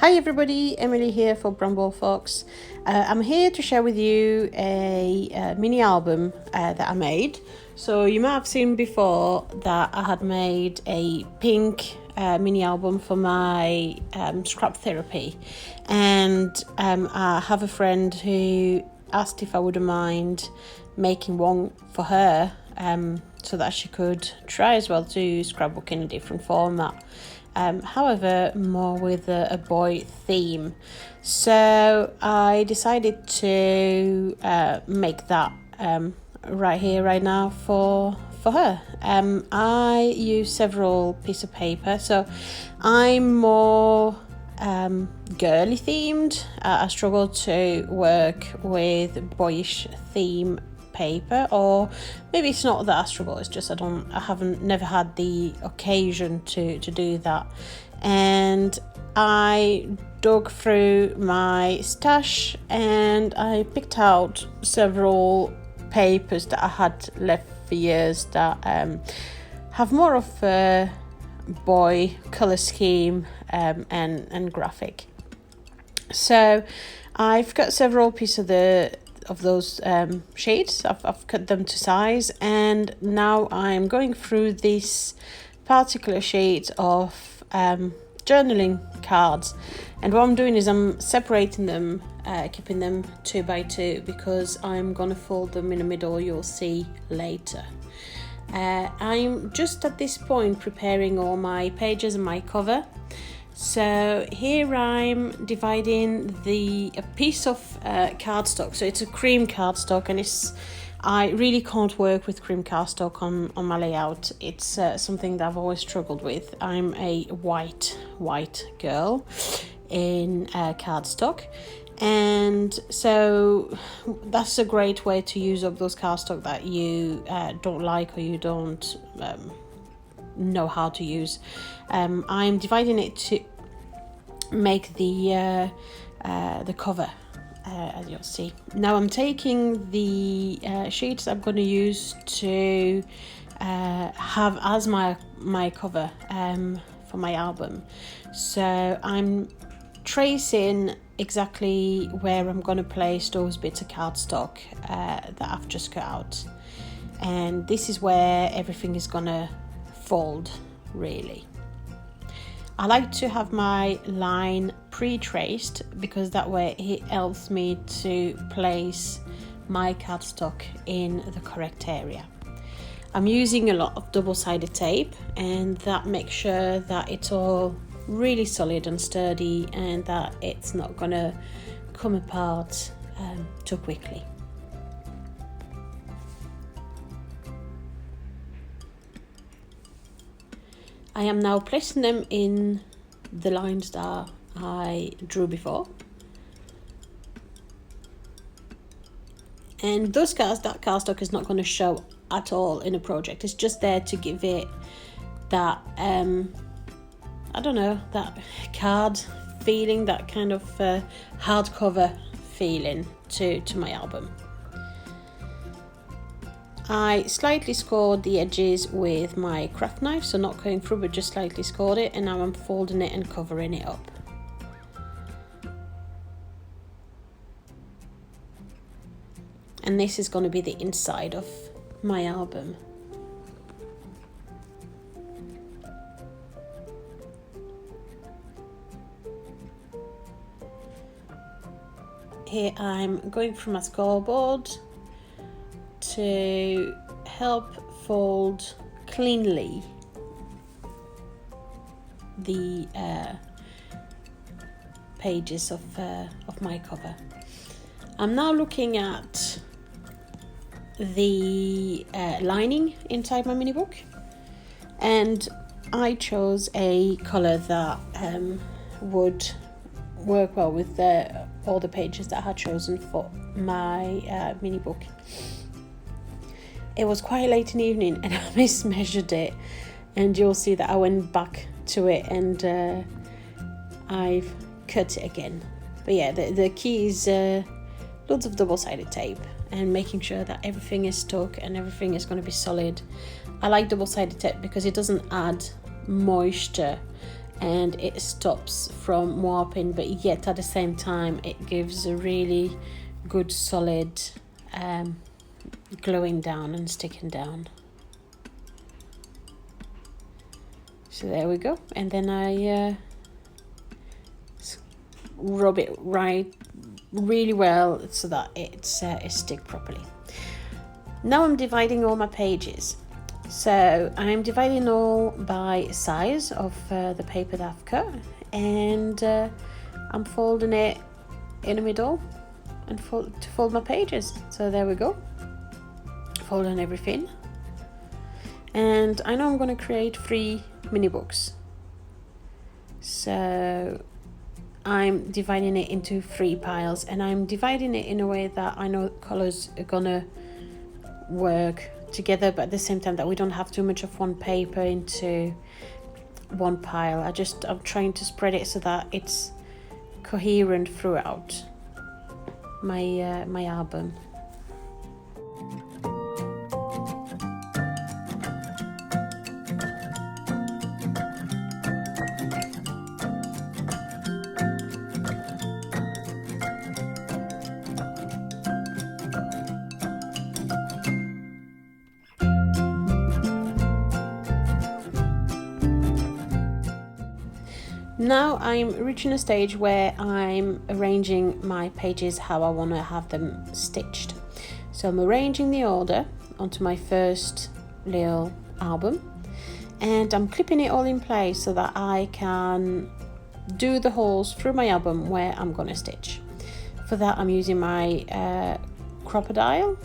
Hi everybody, Emily here for Bramble Fox. I'm here to share with you a mini album that I made. So you might have seen before that I had made a pink mini album for my scrap therapy, and I have a friend who asked if I wouldn't mind making one for her so that she could try as well to scrapbook in a different format. However, more with a boy theme. So I decided to make that right here, right now for her. I use several pieces of paper, so I'm more girly themed. I struggle to work with boyish theme paper, or maybe it's not that I struggle, it's just I haven't never had the occasion to do that. And I dug through my stash and I picked out several papers that I had left for years that have more of a boy color scheme and graphic. So I've got several pieces of those shades. I've cut them to size, and now I'm going through this particular sheet of journaling cards, and what I'm doing is I'm separating them, keeping them 2 by 2, because I'm gonna fold them in the middle. You'll see later. I'm just at this point preparing all my pages and my cover. So here I'm dividing a piece of cardstock. So it's a cream cardstock, and I really can't work with cream cardstock on my layout. It's something that I've always struggled with. I'm a white girl in cardstock, and so that's a great way to use up those cardstock that you don't like, or you don't know how to use. I'm dividing it to make the cover, as you'll see. Now I'm taking the sheets I'm going to use to have as my cover for my album. So I'm tracing exactly where I'm going to place those bits of cardstock that I've just cut out, and this is where everything is going to fold, really. I like to have my line pre-traced because that way it helps me to place my cardstock in the correct area. I'm using a lot of double-sided tape, and that makes sure that it's all really solid and sturdy, and that it's not gonna come apart too quickly. I am now placing them in the lines that I drew before. And that cardstock is not going to show at all in a project. It's just there to give it that, that card feeling, that kind of hardcover feeling to my album. I slightly scored the edges with my craft knife, so not going through, but just slightly scored it, and now I'm folding it and covering it up. And this is going to be the inside of my album. Here I'm going through my scoreboard to help fold cleanly the pages of my cover. I'm now looking at the lining inside my mini book, and I chose a colour that would work well with all the pages that I had chosen for my mini book. It was quite late in the evening and I mismeasured it, and you'll see that I went back to it and I've cut it again. But yeah, the key is loads of double-sided tape and making sure that everything is stuck and everything is going to be solid. I like double-sided tape because it doesn't add moisture and it stops from warping, but yet at the same time it gives a really good solid gluing down and sticking down. So there we go, and then I rub it really well so that it stick properly. Now I'm dividing all my pages. So I'm dividing all by size of the paper that I've cut, and I'm folding it in the middle and to fold my pages. So there we go, folding everything. And I know I'm going to create 3 mini books, so I'm dividing it into 3 piles, and I'm dividing it in a way that I know colors are gonna work together, but at the same time that we don't have too much of one paper into one pile. I'm trying to spread it so that it's coherent throughout my album. Now I'm reaching a stage where I'm arranging my pages how I want to have them stitched. So I'm arranging the order onto my first little album, and I'm clipping it all in place so that I can do the holes through my album where I'm going to stitch. For that I'm using my crocodile,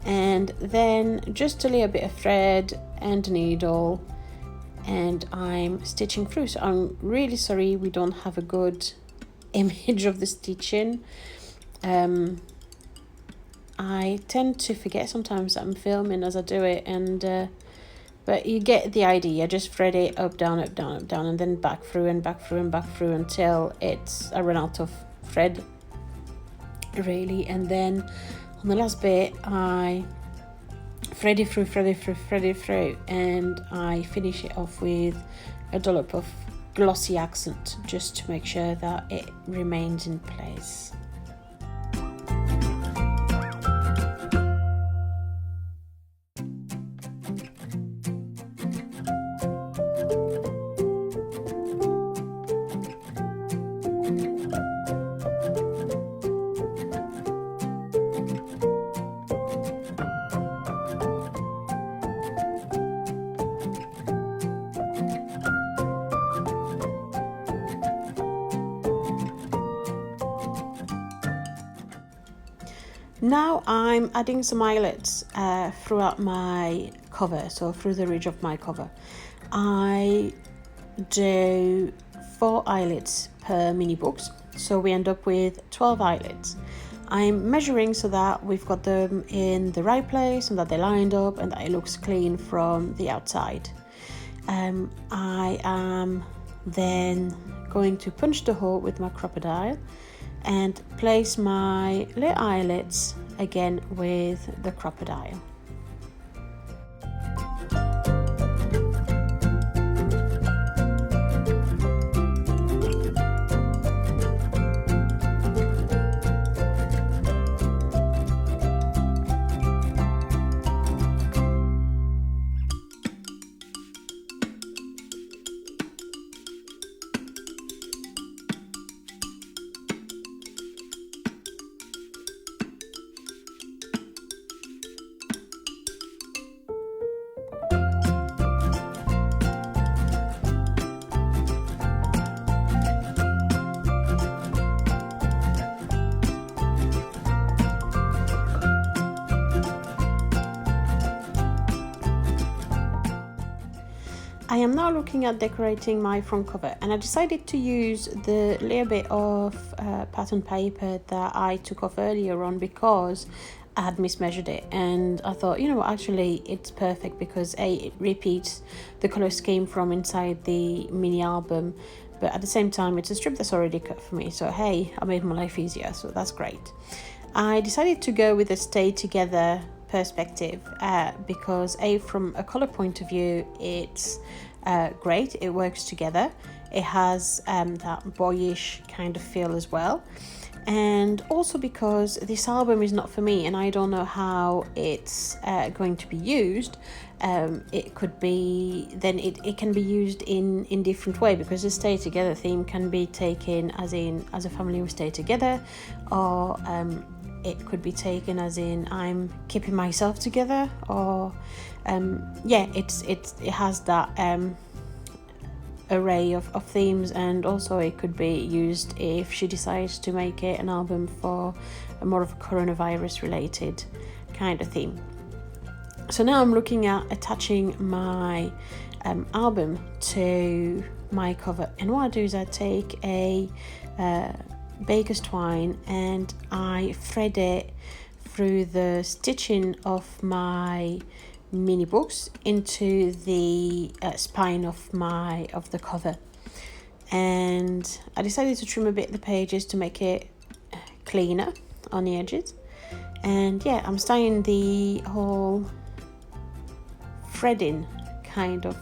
and then just a little bit of thread and a needle, and I'm stitching through. So I'm really sorry we don't have a good image of the stitching. I tend to forget sometimes that I'm filming as I do it, and but you get the idea. Just thread it up, down, up, down, up, down, and then back through and back through and back through until I run out of thread, really. And then on the last bit I thread it through, and I finish it off with a dollop of glossy accent just to make sure that it remains in place. Now I'm adding some eyelets throughout my cover, so through the ridge of my cover. I do 4 eyelets per mini books, so we end up with 12 eyelets. I'm measuring so that we've got them in the right place and that they're lined up and that it looks clean from the outside. I am then going to punch the hole with my crocodile and place my little eyelets again with the crocodile. I am now looking at decorating my front cover, and I decided to use the little bit of pattern paper that I took off earlier on because I had mismeasured it, and I thought, you know what, actually it's perfect because it repeats the colour scheme from inside the mini album, but at the same time it's a strip that's already cut for me, so hey, I made my life easier, so that's great. I decided to go with a stay together perspective because from a color point of view it's great. It works together. It has that boyish kind of feel as well. And also because this album is not for me and I don't know how it's going to be used, it could be, then it can be used in different way, because the stay together theme can be taken as in as a family we stay together, or it could be taken as in I'm keeping myself together, or it has that array of themes. And also it could be used if she decides to make it an album for a more of a coronavirus related kind of theme. So now I'm looking at attaching my album to my cover, and what I do is I take a baker's twine and I thread it through the stitching of my mini books into the spine of the cover. And I decided to trim a bit the pages to make it cleaner on the edges. And yeah, I'm starting the whole threading kind of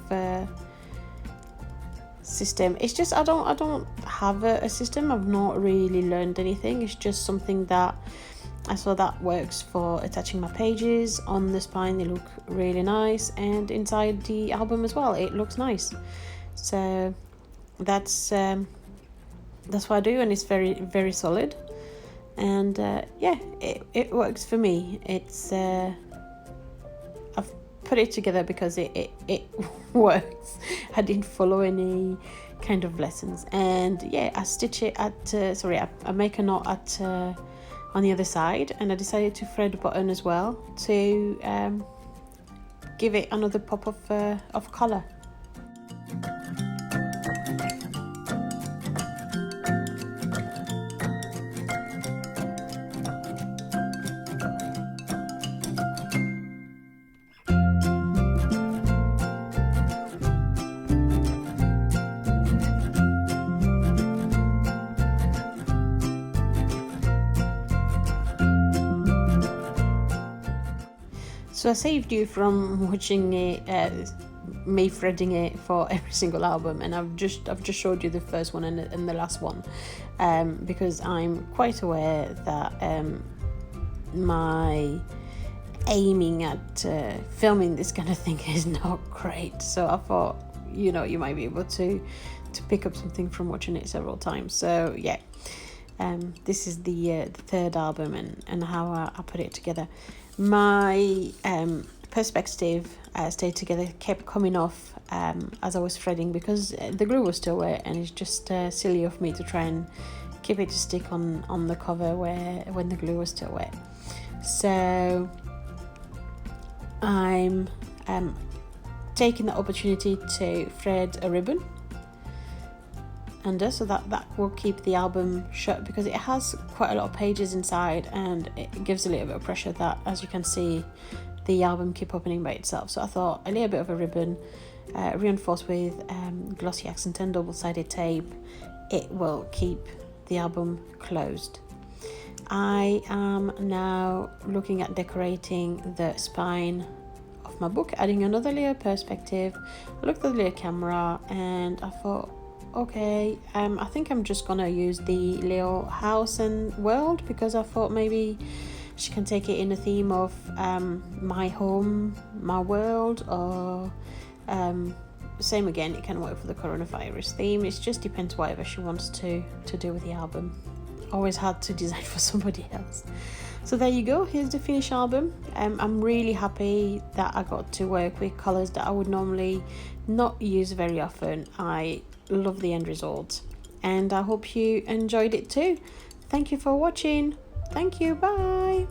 system. It's just I don't have a system. I've not really learned anything. It's just something that I saw that works for attaching my pages on the spine. They look really nice, and inside the album as well, it looks nice. So that's what I do, and it's very, very solid. And it works for me. It's I've put it together because it works. I didn't follow any kind of lessons, and yeah, I stitch it at I make a knot at on the other side, and I decided to thread a button as well to give it another pop of colour. So I saved you from watching it, me threading it for every single album, and I've just showed you the first one and the last one, because I'm quite aware that my aiming at filming this kind of thing is not great. So I thought, you might be able to pick up something from watching it several times. So yeah. This is the third album and how I put it together. My perspective stayed together kept coming off as I was threading, because the glue was still wet, and it's just silly of me to try and keep it to stick on the cover when the glue was still wet. So I'm taking the opportunity to thread a ribbon under, so that will keep the album shut, because it has quite a lot of pages inside, and it gives a little bit of pressure that, as you can see, the album keep opening by itself. So I thought a little bit of a ribbon reinforced with glossy accent and double-sided tape, it will keep the album closed. I am now looking at decorating the spine of my book, adding another layer of perspective. I looked at the layer camera and I thought, okay, I think I'm just gonna use the little house and world, because I thought maybe she can take it in a theme of my home, my world, or same again, it can work for the coronavirus theme. It just depends whatever she wants to do with the album. Always hard to design for somebody else. So there you go, here's the finished album. I'm really happy that I got to work with colours that I would normally not use very often. I love the end result, and I hope you enjoyed it too. Thank you for watching. Thank you, bye.